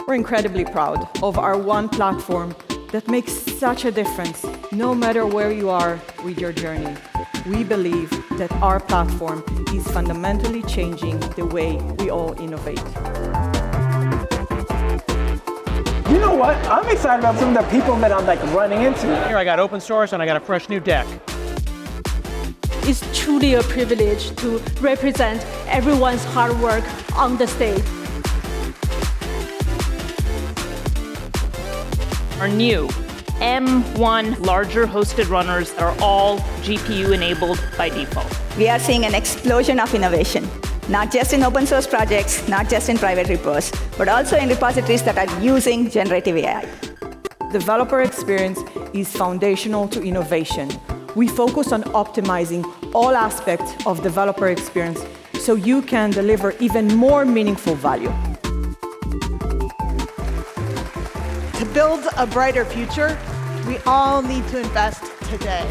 We're incredibly proud of our one platform that makes such a difference, no matter where you are with your journey. We believe that our platform is fundamentally changing the way we all innovate. You know what? I'm excited about some of the people that I'm running into. Here I got open source and I got a fresh new deck. It's truly a privilege to represent everyone's hard work on the stage. Our new M1 larger hosted runners are all GPU enabled by default. We are seeing an explosion of innovation, not just in open source projects, not just in private repos, but also in repositories that are using generative AI. Developer experience is foundational to innovation. We focus on optimizing all aspects of developer experience so you can deliver even more meaningful value. To build a brighter future, we all need to invest today.